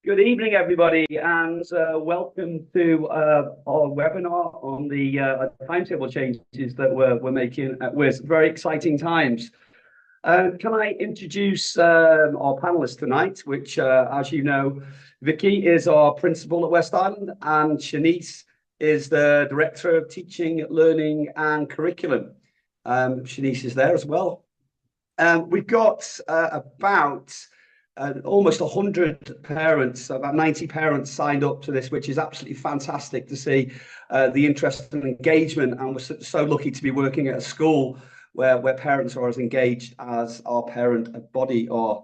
Good evening, everybody, and welcome to our webinar on the timetable changes that we're making at WIS. Very exciting times. Can I introduce our panelists tonight, which, as you know, Vicki is our principal at West Island, and Shanice is the Director of Teaching, Learning and Curriculum. Shanice is there as well. We've got about almost 100 parents, about 90 parents signed up to this, which is absolutely fantastic to see the interest and engagement. And we're so lucky to be working at a school where parents are as engaged as our parent body are.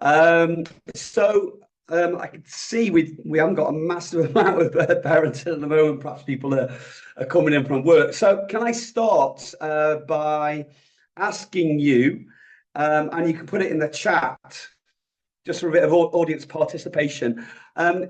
I can see we haven't got a massive amount of parents at the moment. Perhaps people are coming in from work. So can I start by asking you, and you can put it in the chat, just for a bit of audience participation.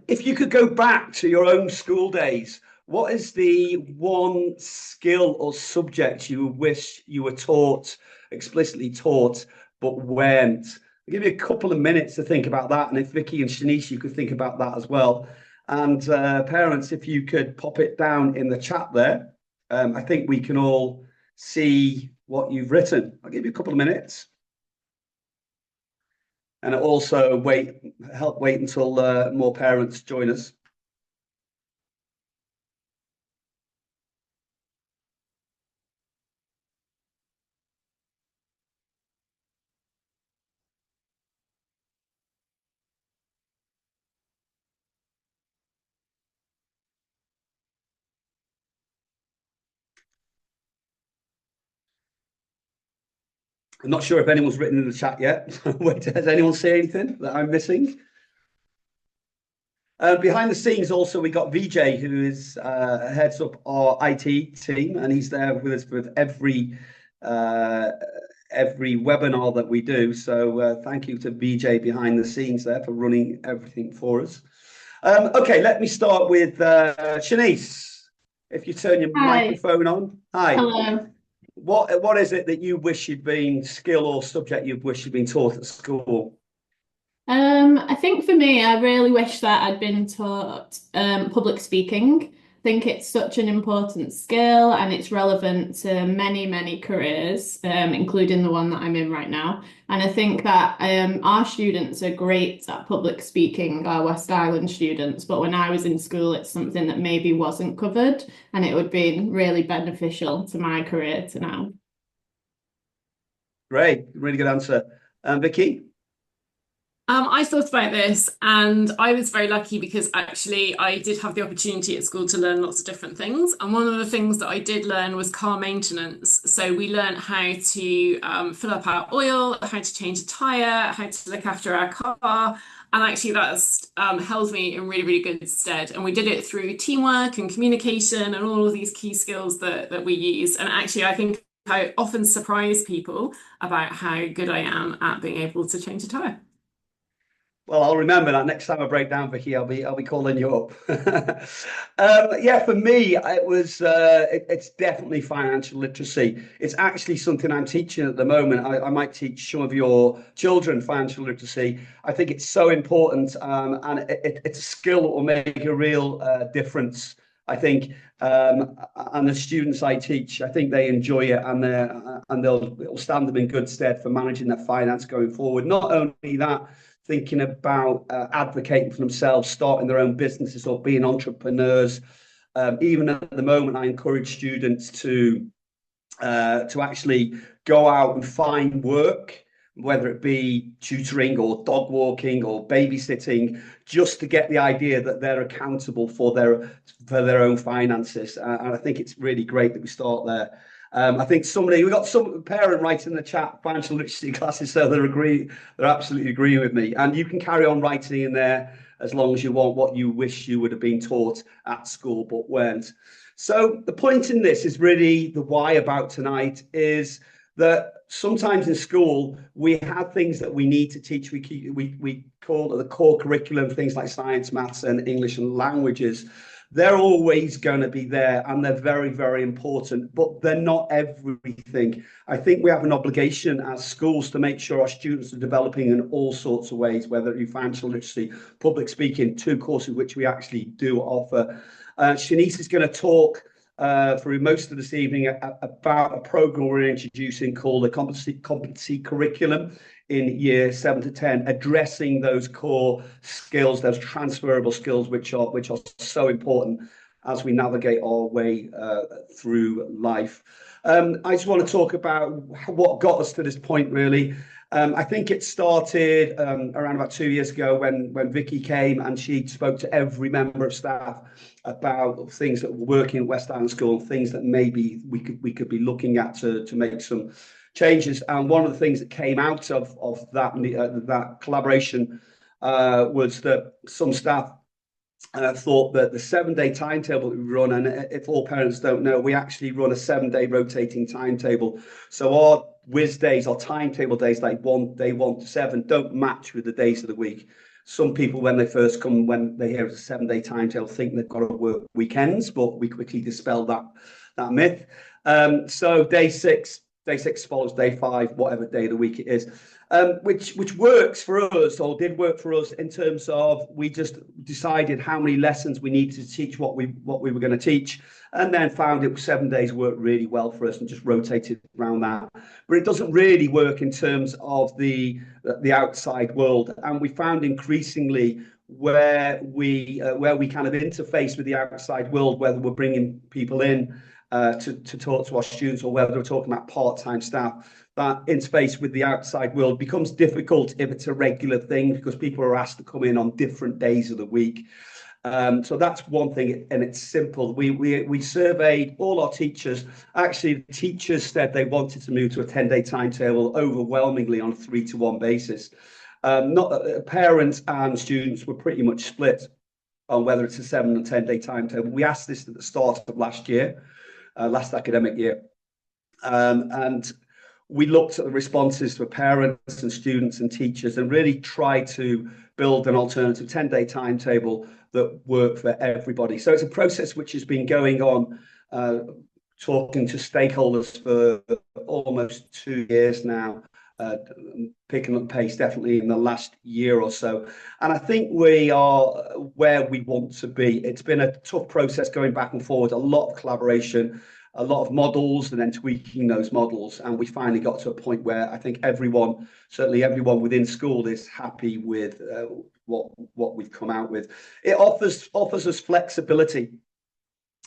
If you could go back to your own school days, what is the one skill or subject you wish you were taught, explicitly taught, but weren't? I'll give you a couple of minutes to think about that. And if Vicki and Shanice, you could think about that as well. And parents, if you could pop it down in the chat there, I think we can all see what you've written. I'll give you a couple of minutes. And also help wait until more parents join us. I'm not sure if anyone's written in the chat yet. Wait, has anyone seen anything that I'm missing? Behind the scenes, also, we got VJ, who is heads up our IT team, and he's there with us with every webinar that we do. So thank you to VJ behind the scenes there for running everything for us. Okay, let me start with Shanice. If you turn your microphone on. Hi. Hello. What is it that you wish you'd been, skill or subject you wish you'd been taught at school? I think for me, I really wish that I'd been taught public speaking. I think it's such an important skill and it's relevant to many, many careers, including the one that I'm in right now. And I think that our students are great at public speaking, our West Island students, but when I was in school, it's something that maybe wasn't covered, and it would be really beneficial to my career to now. Great, really good answer. Vicki? I thought about this and I was very lucky because actually I did have the opportunity at school to learn lots of different things. And one of the things that I did learn was car maintenance. So we learned how to fill up our oil, how to change a tyre, how to look after our car. And actually that's held me in really, really good stead. And we did it through teamwork and communication and all of these key skills that we use. And actually, I think I often surprise people about how good I am at being able to change a tyre. Well, I'll remember that next time I break down, Vicky. I'll be calling you up. Yeah, for me, it's definitely financial literacy. It's actually something I'm teaching at the moment. I might teach some of your children financial literacy. I think it's so important, and it's a skill that will make a real difference. I think, and the students I teach, I think they enjoy it, and it'll stand them in good stead for managing their finance going forward. Not only that, thinking about advocating for themselves, starting their own businesses or being entrepreneurs. Even at the moment, I encourage students to actually go out and find work, whether it be tutoring or dog walking or babysitting, just to get the idea that they're accountable for their own finances. And I think it's really great that we start there. I think we got some parent writing in the chat financial literacy classes, so they're absolutely agreeing with me. And you can carry on writing in there as long as you want what you wish you would have been taught at school but weren't. So the point in this is really the why about tonight is that sometimes in school we have things that we need to teach. We call it the core curriculum, things like science, maths, and English and languages. They're always going to be there, and they're very, very important, but they're not everything. I think we have an obligation as schools to make sure our students are developing in all sorts of ways, whether it be financial literacy, public speaking, 2 courses which we actually do offer. Shanice is going to talk through most of this evening about a program we're introducing called the competency curriculum in year 7 to 10, addressing those core skills, those transferable skills, which are so important as we navigate our way through life. I just want to talk about what got us to this point, really. I think it started around about 2 years ago when Vicki came and she spoke to every member of staff about things that were working at West Island School, things that maybe we could be looking at to make some changes. And one of the things that came out of that collaboration was that some staff thought that the 7-day timetable that we run, and if all parents don't know, we actually run a 7-day rotating timetable. So our WIS days, our timetable days, like day 1 to 7, don't match with the days of the week. Some people, when they first come, when they hear it's a 7-day timetable, think they've got to work weekends, but we quickly dispel that myth. So day six follows day 5, whatever day of the week it is, which works for us, or did work for us, in terms of we just decided how many lessons we needed to teach, what we were going to teach, and then found it 7 days worked really well for us and just rotated around that. But it doesn't really work in terms of the outside world, and we found increasingly where we kind of interface with the outside world, whether we're bringing people in to talk to our students, or whether we're talking about part-time staff, that interface with the outside world becomes difficult if it's a regular thing, because people are asked to come in on different days of the week. So that's one thing, and it's simple. We surveyed all our teachers. Actually, the teachers said they wanted to move to a 10-day timetable overwhelmingly on a 3-to-1 basis. Parents and students were pretty much split on whether it's a 7 and 10-day timetable. We asked this at the start of last academic year, and we looked at the responses for parents and students and teachers and really tried to build an alternative 10-day timetable that worked for everybody. So it's a process which has been going on, talking to stakeholders for almost 2 years now, picking up pace definitely in the last year or so. And I think we are where we want to be. It's been a tough process going back and forward, a lot of collaboration, a lot of models, and then tweaking those models. And we finally got to a point where I think certainly everyone within school is happy with what we've come out with. It offers us flexibility,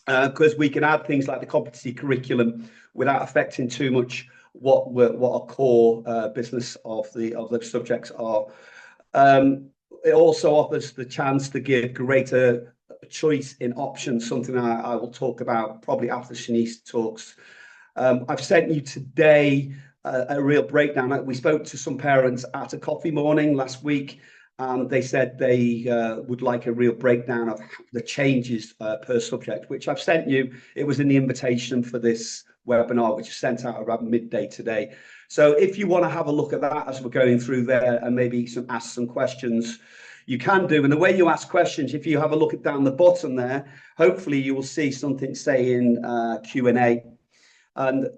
because we can add things like the competency curriculum without affecting too much what our core business of the subjects are. It also offers the chance to give greater choice in options, something I will talk about probably after Shanice talks. I've sent you today a real breakdown. We spoke to some parents at a coffee morning last week, and they said they would like a real breakdown of the changes per subject, which I've sent you. It was in the invitation for this webinar, which is sent out around midday today. So if you want to have a look at that as we're going through there and maybe ask some questions, you can do. And the way you ask questions, if you have a look at down the bottom there, hopefully you will see something saying Q&A. And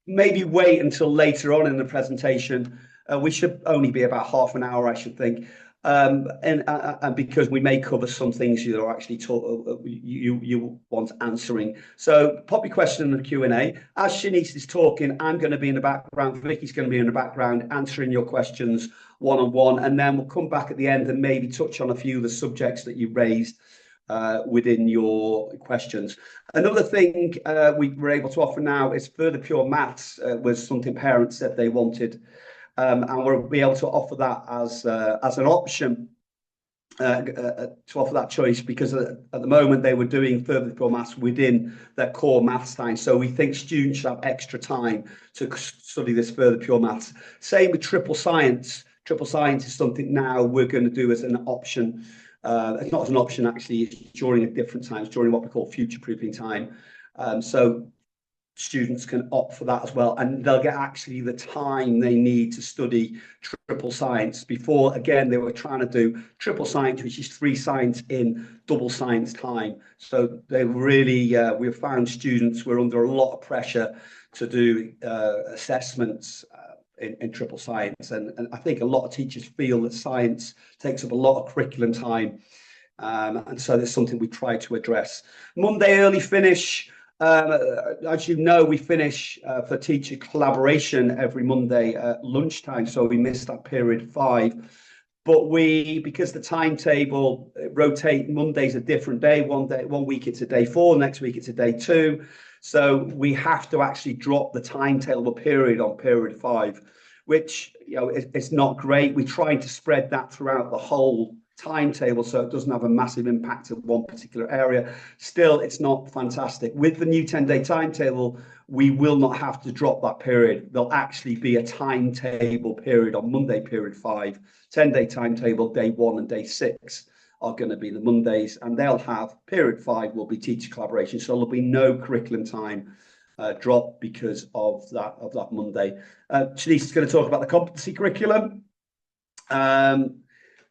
maybe wait until later on in the presentation. We should only be about half an hour, I should think. And because we may cover some things you are actually you want answering. So pop your question in the Q&A. As Shanice is talking, I'm going to be in the background. Vicky's going to be in the background answering your questions one-on-one, and then we'll come back at the end and maybe touch on a few of the subjects that you raised within your questions. Another thing we were able to offer now is further pure maths was something parents said they wanted. And we'll be able to offer that as an option to offer that choice, because at the moment they were doing further pure maths within their core maths time. So we think students should have extra time to study this further pure maths. Same with triple science. Triple science is something now we're going to do as an option. It's not as an option, actually, it's during at different times, during what we call future-proofing time. So students can opt for that as well, and they'll get actually the time they need to study triple science. Before, again, they were trying to do triple science, which is 3 science in double science time. So they really, we've found students were under a lot of pressure to do assessments in triple science, and I think a lot of teachers feel that science takes up a lot of curriculum time, and so that's something we try to address. Monday early finish. As you know, we finish for teacher collaboration every Monday at lunchtime, so we missed that period 5. But because the timetable rotate, Monday's a different day. One week it's a day 4, next week it's a day 2. So we have to actually drop the timetable period on period 5, which, you know, it's not great. We're trying to spread that throughout the whole timetable so it doesn't have a massive impact of one particular area. Still, it's not fantastic. With the new 10-day timetable, we will not have to drop that period. There'll actually be a timetable period on Monday, period 5. 10-day timetable, day 1 and day 6 are going to be the Mondays, and they'll have period 5 will be teacher collaboration. So there'll be no curriculum time drop because of that Monday. Shanice is going to talk about the competency curriculum.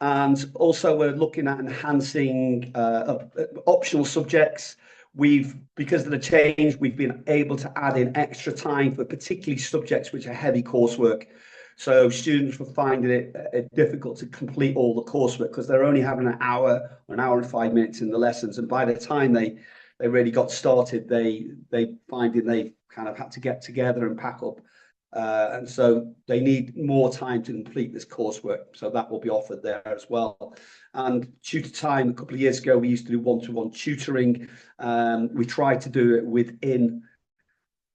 And also we're looking at enhancing optional subjects. Because of the change, we've been able to add in extra time for particularly subjects which are heavy coursework. So students were finding it difficult to complete all the coursework because they're only having an hour or an hour and 5 minutes in the lessons. And by the time they really got started, they finding they kind of had to get together and pack up. And so they need more time to complete this coursework. So that will be offered there as well. And tutor time, a couple of years ago, we used to do one-to-one tutoring. We tried to do it within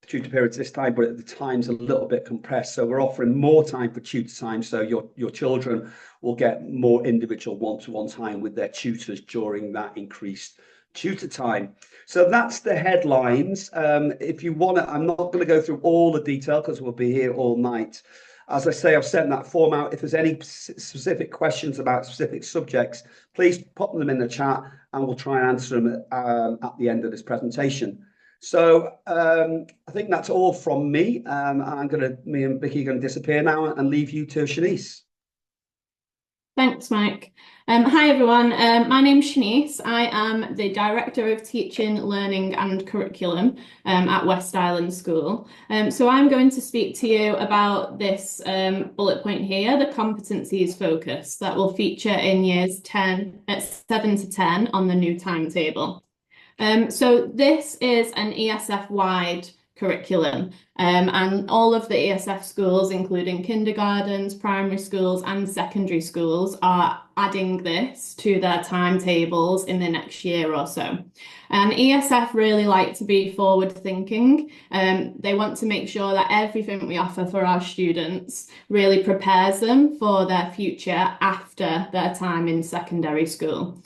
tutor periods this time, but the time's a little bit compressed. So we're offering more time for tutor time. So your children will get more individual one-to-one time with their tutors during that increased tutor time. So that's the headlines. If you want to, I'm not going to go through all the detail because we'll be here all night. As I say, I've sent that form out. If there's any specific questions about specific subjects, please pop them in the chat and we'll try and answer them at the end of this presentation. So I think that's all from me. Me and Vicki are going to disappear now and leave you to Shanice. Thanks, Mike. Hi, everyone. My name's Shanice. I am the Director of Teaching, Learning and Curriculum at West Island School. So I'm going to speak to you about this bullet point here, the competencies focus, that will feature in years 7 to 10 on the new timetable. So this is an ESF-wide curriculum, and all of the ESF schools, including kindergartens, primary schools and secondary schools, are adding this to their timetables in the next year or so. And ESF really like to be forward thinking. They want to make sure that everything we offer for our students really prepares them for their future after their time in secondary school.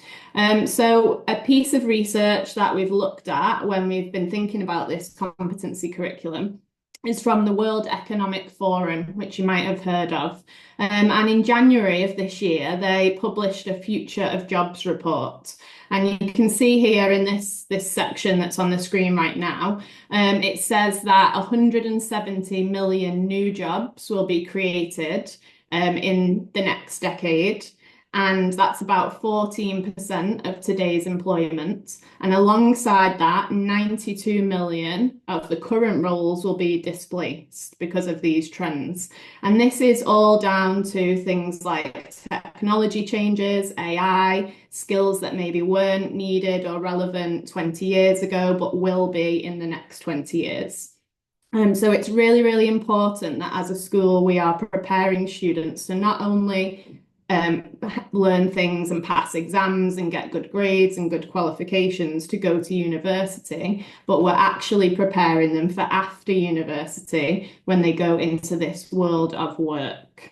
So a piece of research that we've looked at when we've been thinking about this competency curriculum is from the World Economic Forum, which you might have heard of. And in January of this year, they published a Future of Jobs report. And you can see here in this section that's on the screen right now, it says that 170 million new jobs will be created in the next decade. And that's about 14% of today's employment. And alongside that, 92 million of the current roles will be displaced because of these trends. And this is all down to things like technology changes, AI, skills that maybe weren't needed or relevant 20 years ago, but will be in the next 20 years. So it's really, really important that as a school, we are preparing students to not only learn things and pass exams and get good grades and good qualifications to go to university, but we're actually preparing them for after university when they go into this world of work.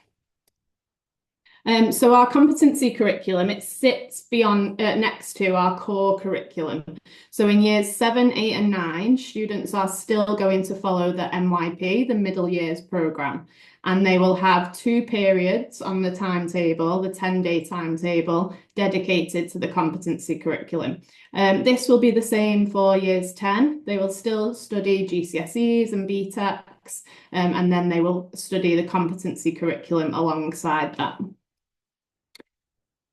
So our competency curriculum, it sits beyond next to our core curriculum. So in years 7, 8 and 9, students are still going to follow the MYP, the middle years programme, and they will have 2 periods on the timetable, the 10-day timetable, dedicated to the competency curriculum. This will be the same for years 10. They will still study GCSEs and BTECs, and then they will study the competency curriculum alongside that.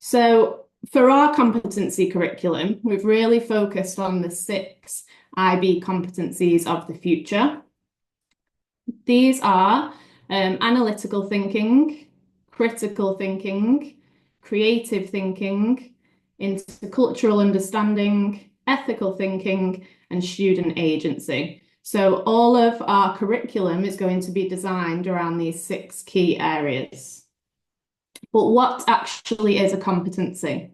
So for our competency curriculum, we've really focused on the 6 IB competencies of the future. These are analytical thinking, critical thinking, creative thinking, intercultural understanding, ethical thinking, and student agency. So all of our curriculum is going to be designed around these 6 key areas. But what actually is a competency?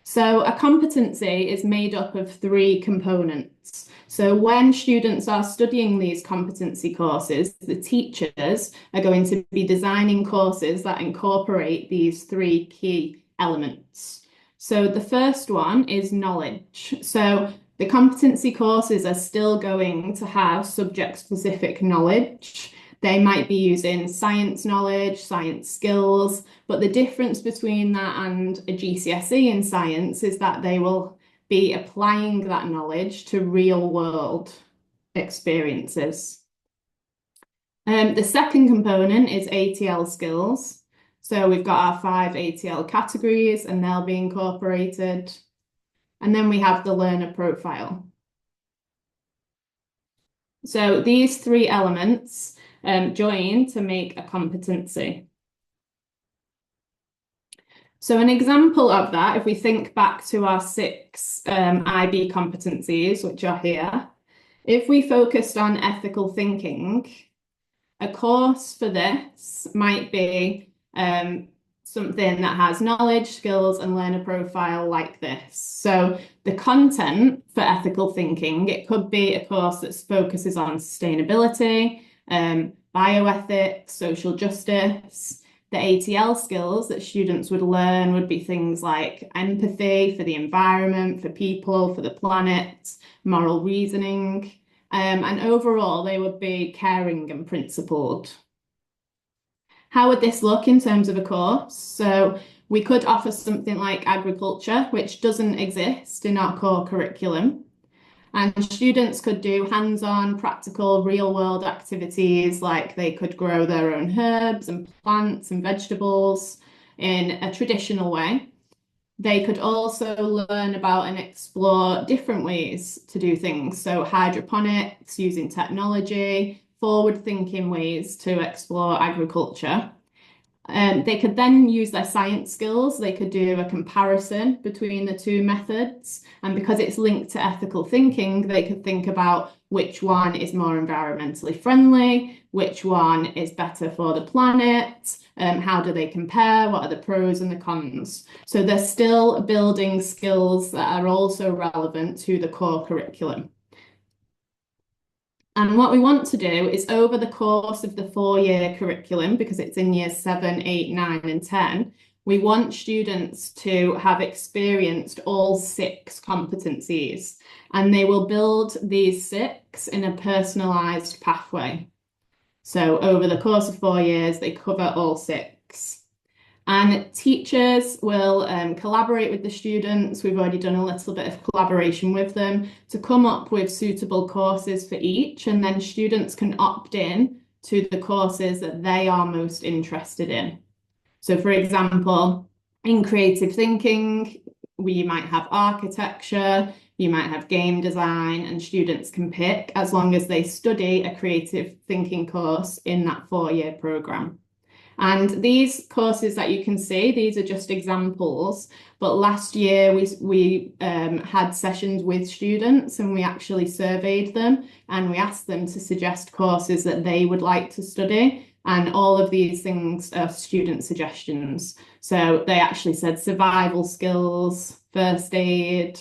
So a competency is made up of 3 components. So when students are studying these competency courses, the teachers are going to be designing courses that incorporate these 3 key elements. So the first one is knowledge. So the competency courses are still going to have subject-specific knowledge. They might be using science knowledge, science skills, but the difference between that and a GCSE in science is that they will be applying that knowledge to real world experiences. The second component is ATL skills. So we've got our 5 ATL categories and they'll be incorporated. And then we have the learner profile. So these 3 elements join to make a competency. So an example of that, if we think back to our 6 IB competencies, which are here, if we focused on ethical thinking, a course for this might be something that has knowledge, skills, and learner profile like this. So the content for ethical thinking, it could be a course that focuses on sustainability, bioethics, social justice. The ATL skills that students would learn would be things like empathy for the environment, for people, for the planet, moral reasoning, and overall they would be caring and principled. How would this look in terms of a course? So we could offer something like agriculture, which doesn't exist in our core curriculum. And students could do hands-on, practical, real-world activities, like they could grow their own herbs and plants and vegetables in a traditional way. They could also learn about and explore different ways to do things. So hydroponics, using technology, forward-thinking ways to explore agriculture. They could then use their science skills. They could do a comparison between the 2 methods. And because it's linked to ethical thinking, they could think about which one is more environmentally friendly, which one is better for the planet, how do they compare, what are the pros and the cons. So they're still building skills that are also relevant to the core curriculum. And what we want to do is over the course of the 4-year curriculum, because it's in years 7, 8, 9 and 10, we want students to have experienced all 6 competencies, and they will build these 6 in a personalised pathway. So over the course of 4 years, they cover all 6. And teachers will collaborate with the students. We've already done a little bit of collaboration with them to come up with suitable courses for each, and then students can opt in to the courses that they are most interested in. So for example, in creative thinking, we might have architecture, you might have game design, and students can pick as long as they study a creative thinking course in that 4-year programme. And these courses that you can see, these are just examples. But last year we had sessions with students, and we actually surveyed them, and we asked them to suggest courses that they would like to study. And all of these things are student suggestions. So they actually said survival skills, first aid,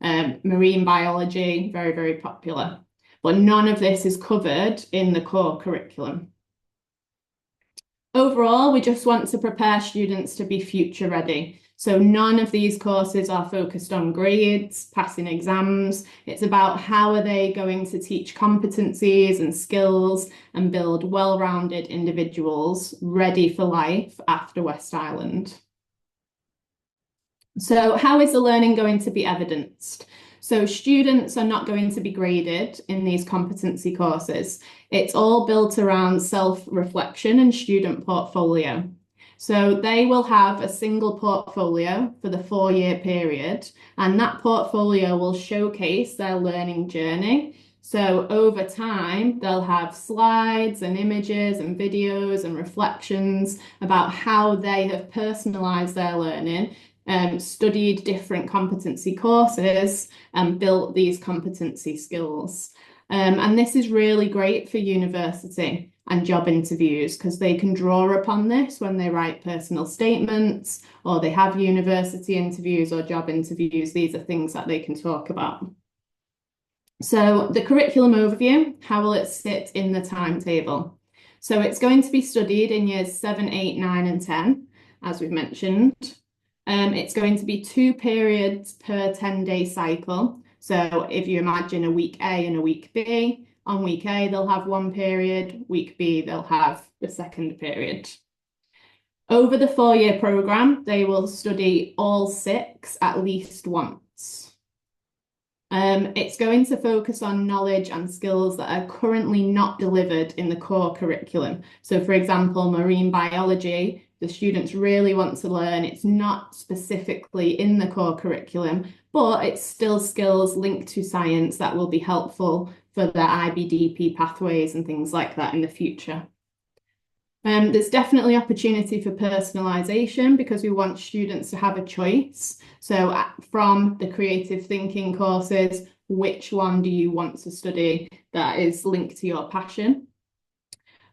marine biology, very, very popular. But none of this is covered in the core curriculum. Overall, we just want to prepare students to be future ready. So none of these courses are focused on grades, passing exams. It's about how are they going to teach competencies and skills and build well-rounded individuals ready for life after West Island. So how is the learning going to be evidenced? So students are not going to be graded in these competency courses. It's all built around self-reflection and student portfolio. So they will have a single portfolio for the 4-year period, and that portfolio will showcase their learning journey. So over time, they'll have slides and images and videos and reflections about how they have personalised their learning, studied different competency courses and built these competency skills. And this is really great for university and job interviews because they can draw upon this when they write personal statements or they have university interviews or job interviews. These are things that they can talk about. So the curriculum overview, how will it sit in the timetable? So it's going to be studied in years 7, 8, 9 and 10, as we've mentioned. It's going to be 2 periods per 10-day cycle. So if you imagine a week A and a week B, on week A, they'll have 1 period, week B, they'll have the 2nd period. Over the 4-year programme, they will study all 6 at least once. It's going to focus on knowledge and skills that are currently not delivered in the core curriculum. So for example, marine biology, the students really want to learn. It's not specifically in the core curriculum, but it's still skills linked to science that will be helpful for the IBDP pathways and things like that in the future. There's definitely opportunity for personalisation because we want students to have a choice. So from the creative thinking courses, which one do you want to study that is linked to your passion?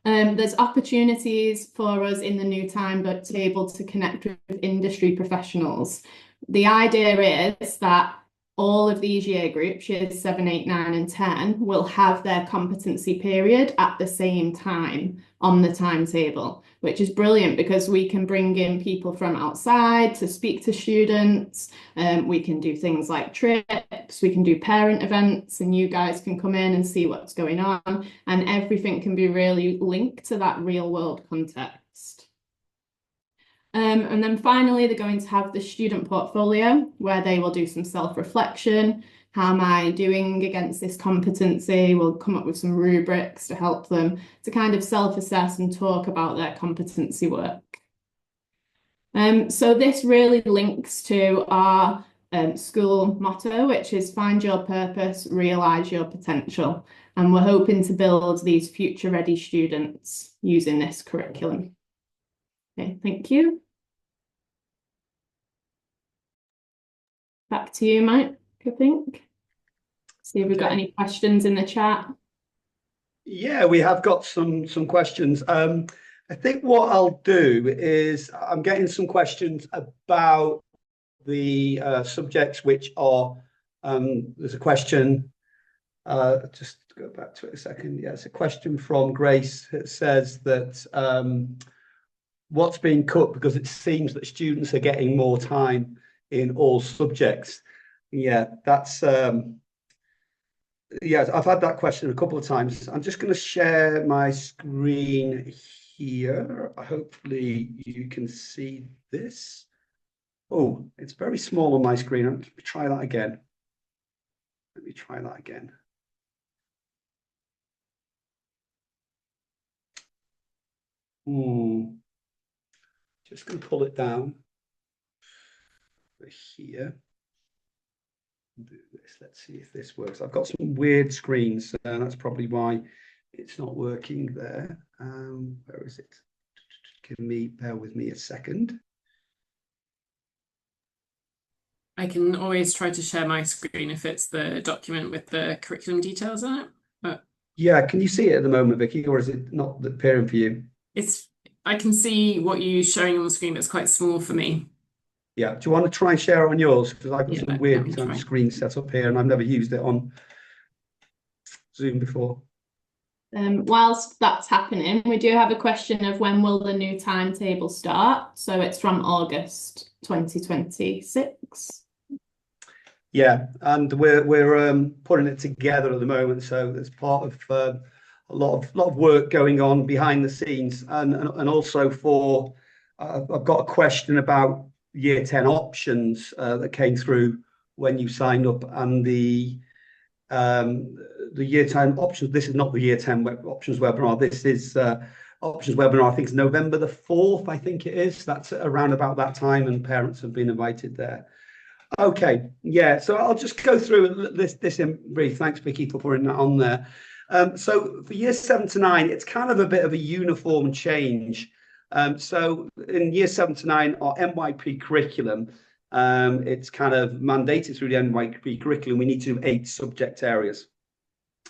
There's opportunities for us in the new timetable to connect with industry professionals. The idea is that all of these year groups, years 7, 8, 9 and 10, will have their competency period at the same time on the timetable, which is brilliant because we can bring in people from outside to speak to students. We can do things like trips, we can do parent events, and you guys can come in and see what's going on, and everything can be really linked to that real world context. And then finally, they're going to have the student portfolio where they will do some self-reflection. How am I doing against this competency? We'll come up with some rubrics to help them to kind of self-assess and talk about their competency work. So this really links to our school motto, which is find your purpose, realise your potential. And we're hoping to build these future-ready students using this curriculum. Okay, thank you. Back to you, Mike, I think. See if we've got any questions in the chat. Yeah, we have got some questions. I think what I'll do is I'm getting some questions about the subjects which are, there's a question, just go back to it a second. Yeah, it's a question from Grace that says that what's being cut because it seems that students are getting more time in all subjects. Yeah, that's Yes, I've had that question a couple of times. I'm just going to share my screen here. Hopefully you can see this. Oh, it's very small on my screen. Let me try that again. Let me try that again. Just going to pull it down here. Do this. Let's see if this works. I've got some weird screens, and that's probably why it's not working there. Where is it? Bear with me a second. I can always try to share my screen if it's the document with the curriculum details on it. But yeah, can you see it at the moment, Vicky, or is it not appearing for you? I can see what you're showing on the screen, but it's quite small for me. Yeah. Do you want to try and share it on yours? Because I've got some let weird me kind of try. screen set up here, and I've never used it on Zoom before. Whilst that's happening, we do have a question of when will the new timetable start? So it's from August 2026. Yeah, and we're putting it together at the moment, so it's part of a lot of work going on behind the scenes, and also for I've got a question about year 10 options that came through when you signed up, and the year 10 options. This is not the year 10 options webinar. This is options webinar. I think it's November the 4th. I think it is. That's around about that time, and parents have been invited there. Okay, yeah, so I'll just go through this in brief. Thanks, Vicki, for putting that on there. So for years 7 to 9, it's kind of a bit of a uniform change. So in year 7 to 9, our NYP curriculum, it's kind of mandated through the NYP curriculum. We need to do 8 subject areas.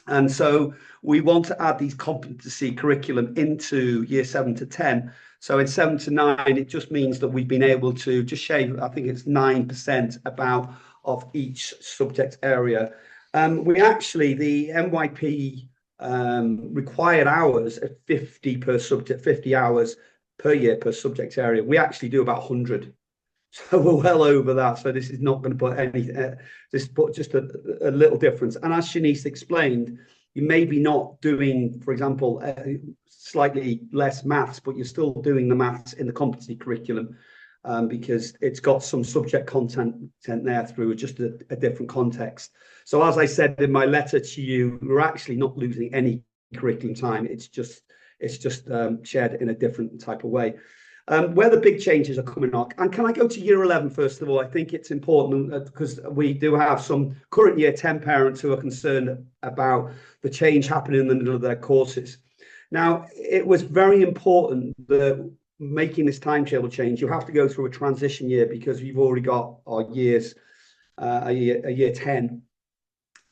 And so we want to add these competency curriculum into year 7 to 10. So in 7 to 9, it just means that we've been able to just shave, I think it's 9% about of each subject area. We actually, the NYP required hours at 50 per subject, 50 hours per year per subject area. We actually do about 100. So we're well over that. So this is not going to put any, just a little difference. And as Shanice explained, you may be not doing, for example, slightly less maths, but you're still doing the maths in the competency curriculum because it's got some subject content there through just a different context. So as I said in my letter to you, we're actually not losing any curriculum time. It's just shared in a different type of way. Where the big changes are coming on, and can I go to year 11 first of all? I think it's important because we do have some current year 10 parents who are concerned about the change happening in the middle of their courses. Now, it was very important that making this timetable change, you have to go through a transition year because you've already got our years, a year 10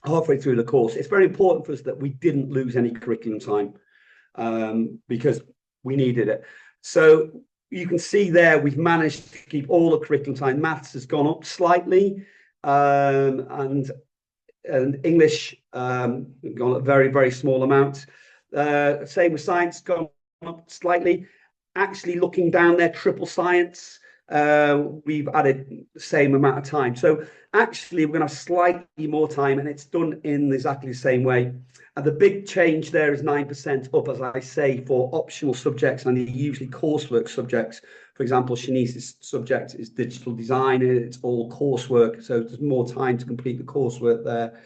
halfway through the course. It's very important for us that we didn't lose any curriculum time because we needed it. So you can see there we've managed to keep all the curriculum time. Maths has gone up slightly, and English gone up a very, very small amount. Same with science, gone up slightly. Actually, looking down there, triple science, we've added the same amount of time. So actually, we're going to have slightly more time, and it's done in exactly the same way. And the big change there is 9% up, as I say, for optional subjects and usually coursework subjects. For example, Shanice's subject is digital design. It's all coursework, so there's more time to complete the coursework there.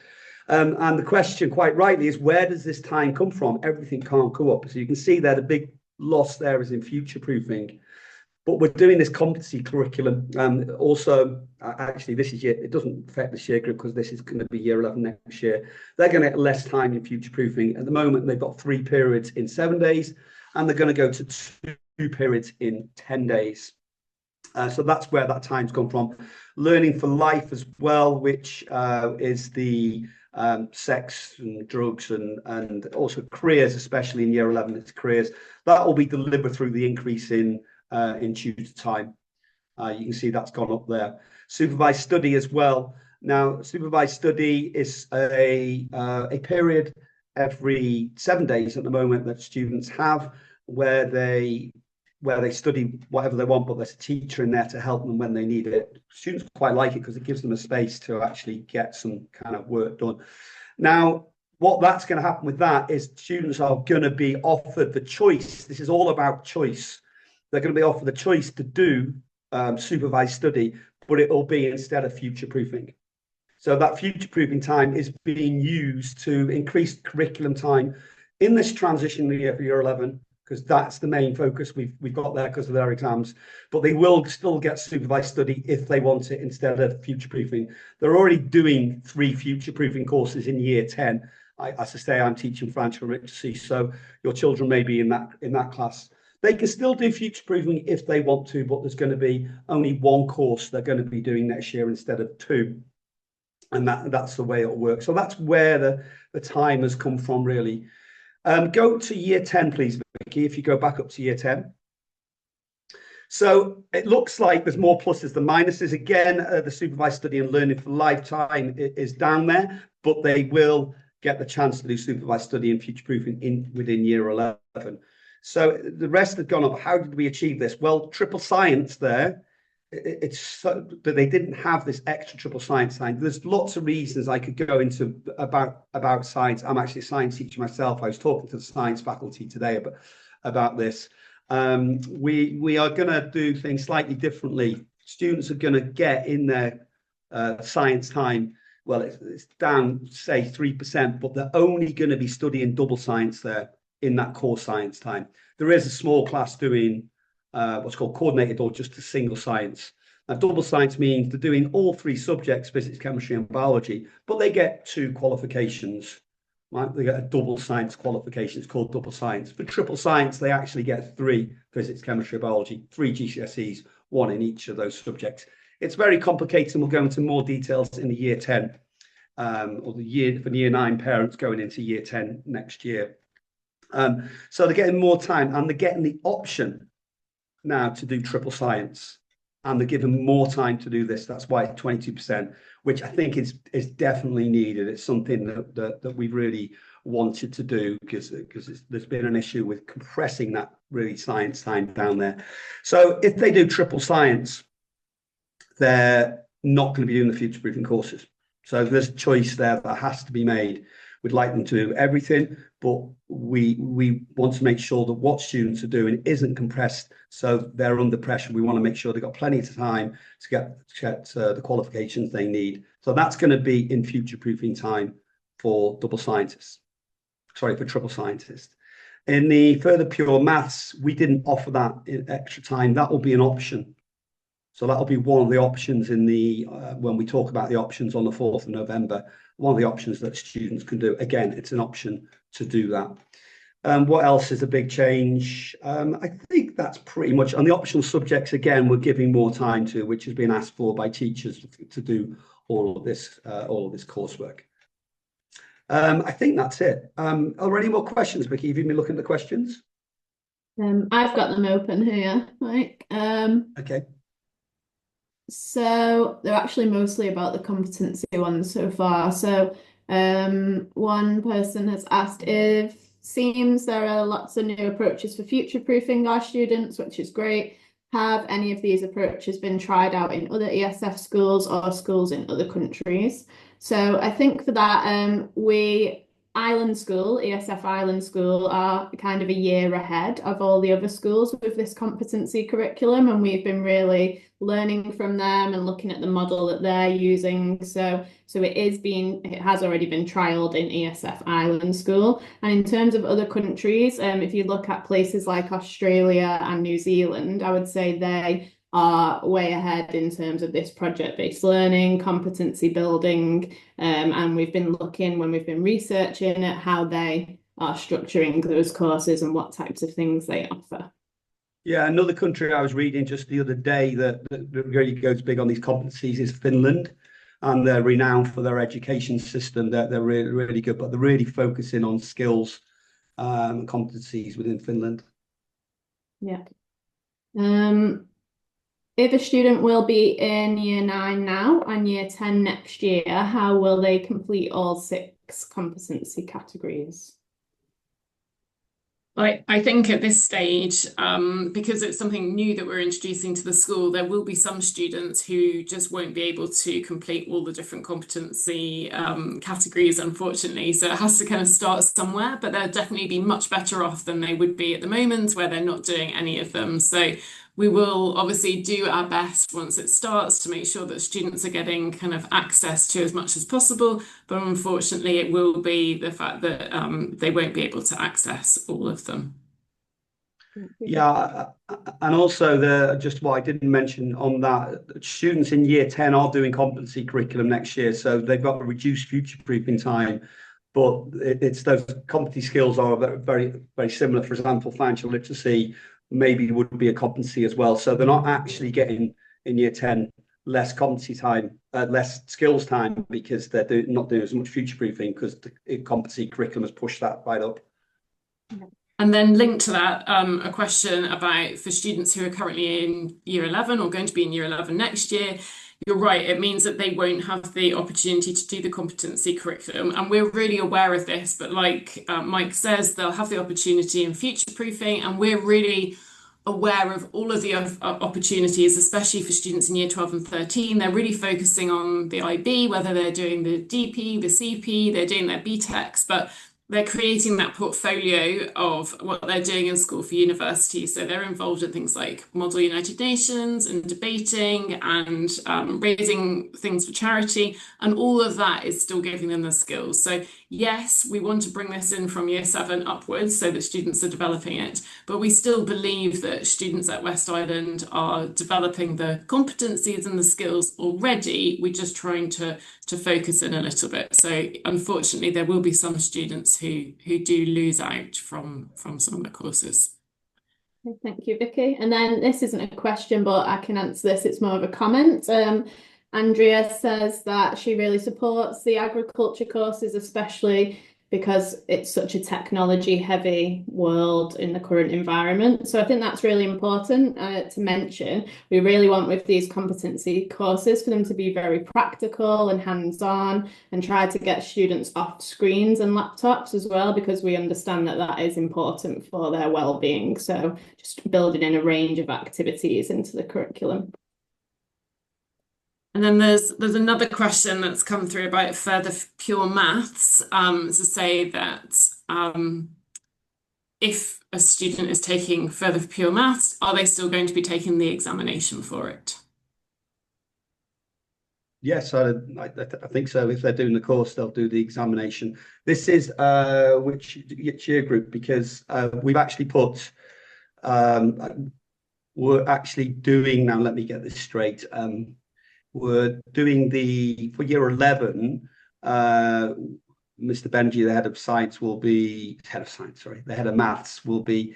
And the question, quite rightly, is where does this time come from? Everything can't go up. So you can see there the big loss there is in future proofing. But we're doing this competency curriculum. Also, actually, this is year, it doesn't affect this year group because this is going to be year 11 next year. They're going to get less time in future proofing. At the moment, they've got 3 periods in 7 days, and they're going to go to 2 periods in 10 days. So that's where that time's gone from. Learning for life as well, which is the sex and drugs and also careers, especially in year 11, it's careers. That will be delivered through the increase in tutor time. You can see that's gone up there. Supervised study as well. Now, supervised study is a period every 7 days at the moment that students have where they study whatever they want, but there's a teacher in there to help them when they need it. Students quite like it because it gives them a space to actually get some kind of work done. Now, what that's going to happen with that is students are going to be offered the choice. This is all about choice. They're going to be offered the choice to do supervised study, but it will be instead of future proofing. So that future proofing time is being used to increase curriculum time in this transition year for year 11, because that's the main focus we've got there because of their exams. But they will still get supervised study if they want it instead of future proofing. They're already doing 3 future proofing courses in year 10. As I say, I'm teaching financial literacy, so your children may be in that class. They can still do future proofing if they want to, but there's going to be only 1 course they're going to be doing next year instead of 2. And that's the way it'll work. So that's where the time has come from, really. Go to year 10, please, Vicki, if you go back up to year 10. So it looks like there's more pluses than minuses. Again, the supervised study and learning for lifetime is down there, but they will get the chance to do supervised study and future proofing within year 11. So the rest have gone up. How did we achieve this? Well, triple science there, it's so that they didn't have this extra triple science time. There's lots of reasons I could go into about science. I'm actually a science teacher myself. I was talking to the science faculty today about this. We are going to do things slightly differently. Students are going to get in their science time. Well, it's down, say, 3%, but they're only going to be studying double science there in that core science time. There is a small class doing what's called coordinated or just a single science. Now, double science means they're doing all 3 subjects, physics, chemistry, and biology, but they get 2 qualifications, right? They get a double science qualification. It's called double science. For triple science, they actually get 3 physics, chemistry, biology, 3 GCSEs, 1 in each of those subjects. It's very complicated, and we'll go into more details in the year 10, or the year for year 9 parents going into year 10 next year. So they're getting more time, and they're getting the option now to do triple science, and they're given more time to do this. That's why it's 22%, which I think is definitely needed. It's something that we really wanted to do because there's been an issue with compressing that really science time down there. So if they do triple science, they're not going to be doing the future proofing courses. So there's a choice there that has to be made. We'd like them to do everything, but we want to make sure that what students are doing isn't compressed, so they're under pressure. We want to make sure they've got plenty of time to get the qualifications they need. So that's going to be in future proofing time for double scientists. Sorry, for triple scientists. In the further pure maths, we didn't offer that in extra time. That will be an option. So that'll be one of the options in the when we talk about the options on the 4th of November. One of the options that students can do. Again, it's an option to do that. What else is a big change? I think that's pretty much on the optional subjects. Again, we're giving more time to, which has been asked for by teachers to do all of this coursework. I think that's it. Are there any more questions, Vicki? Have you been looking at the questions? I've got them open here, Mike. Okay. So they're actually mostly about the competency ones so far. So one person has asked if seems there are lots of new approaches for future-proofing our students, which is great. Have any of these approaches been tried out in other ESF schools or schools in other countries? So I think for that, ESF Island School are kind of a year ahead of all the other schools with this competency curriculum, and we've been really learning from them and looking at the model that they're using. So it has already been trialled in ESF Island School. And in terms of other countries, if you look at places like Australia and New Zealand, I would say they are way ahead in terms of this project-based learning, competency building, and we've been looking when we've been researching at how they are structuring those courses and what types of things they offer. Yeah, another country I was reading just the other day that really goes big on these competencies is Finland, and they're renowned for their education system. They're really, really good, but they're really focusing on skills and competencies within Finland. Yeah. If a student will be in year 9 now and year 10 next year, how will they complete all 6 competency categories? I think at this stage, because it's something new that we're introducing to the school, there will be some students who just won't be able to complete all the different competency categories, unfortunately. So it has to kind of start somewhere, but they'll definitely be much better off than they would be at the moment where they're not doing any of them. So we will obviously do our best once it starts to make sure that students are getting kind of access to as much as possible. But unfortunately, it will be the fact that they won't be able to access all of them. Yeah, and also just what I didn't mention on that, students in year 10 are doing competency curriculum next year, so they've got a reduced future-proofing time, but it's those competency skills are very, very similar. For example, financial literacy maybe would be a competency as well. So they're not actually getting in year 10 less competency time, less skills time, because they're not doing as much future-proofing because the competency curriculum has pushed that right up. And then linked to that, a question about for students who are currently in year 11 or going to be in year 11 next year. You're right, it means that they won't have the opportunity to do the competency curriculum. And we're really aware of this, but like Mike says, they'll have the opportunity in future proofing, and we're really aware of all of the opportunities, especially for students in year 12 and 13. They're really focusing on the IB, whether they're doing the DP, the CP, they're doing their BTECs, but they're creating that portfolio of what they're doing in school for university. So they're involved in things like Model United Nations and debating and raising things for charity. And all of that is still giving them the skills. So yes, we want to bring this in from year 7 upwards so that students are developing it. But we still believe that students at West Island are developing the competencies and the skills already. We're just trying to focus in a little bit. So unfortunately, there will be some students who do lose out from some of the courses. Thank you, Vicky. And then this isn't a question, but I can answer this. It's more of a comment. Andrea says that she really supports the agriculture courses, especially because it's such a technology heavy world in the current environment. So I think that's really important to mention. We really want with these competency courses for them to be very practical and hands-on and try to get students off screens and laptops as well, because we understand that that is important for their well-being. So just building in a range of activities into the curriculum. And then there's another question that's come through about further pure maths, to say that if a student is taking further pure maths, are they still going to be taking the examination for it? Yes, I think so. If they're doing the course, they'll do the examination. This is which year group, because we've actually put, we're actually doing, now let me get this straight. We're doing for year 11, Mr. Benji, the head of science, will be, the head of maths will be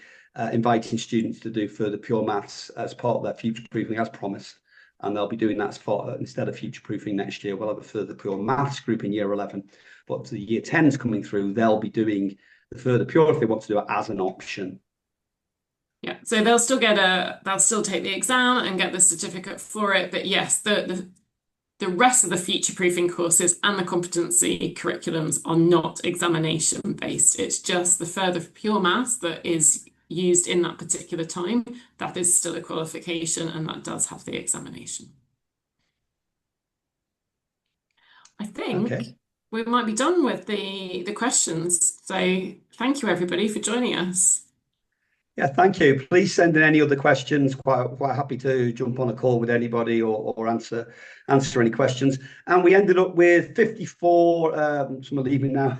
inviting students to do further pure maths as part of their future proofing as promised. And they'll be doing that instead of future proofing next year. We'll have a further pure maths group in year 11. But the year 10s coming through, they'll be doing the further pure if they want to do it as an option. Yeah, so they'll still take the exam and get the certificate for it. But yes, the rest of the future proofing courses and the competency curriculums are not examination based. It's just the further pure maths that is used in that particular time. That is still a qualification, and that does have the examination. I think we might be done with the questions. So thank you everybody for joining us. Yeah, thank you. Please send in any other questions. Quite happy to jump on a call with anybody or answer any questions. And we ended up with 54. Some are leaving now.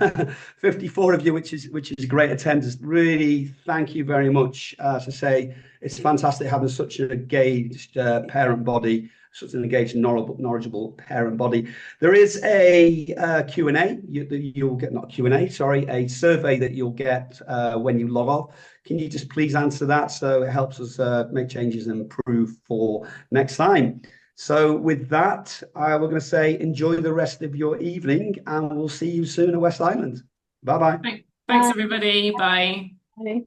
54 of you, which is great attendance. Really, thank you very much. As I say, it's fantastic having such an engaged parent body, such an engaged, knowledgeable parent body. There is a Q&A. You'll get, not Q&A, sorry, a survey that you'll get when you log off. Can you just please answer that, so it helps us make changes and improve for next time? So with that, we're going to say enjoy the rest of your evening, and we'll see you soon at West Island. Bye-bye. Thanks everybody. Bye. Bye.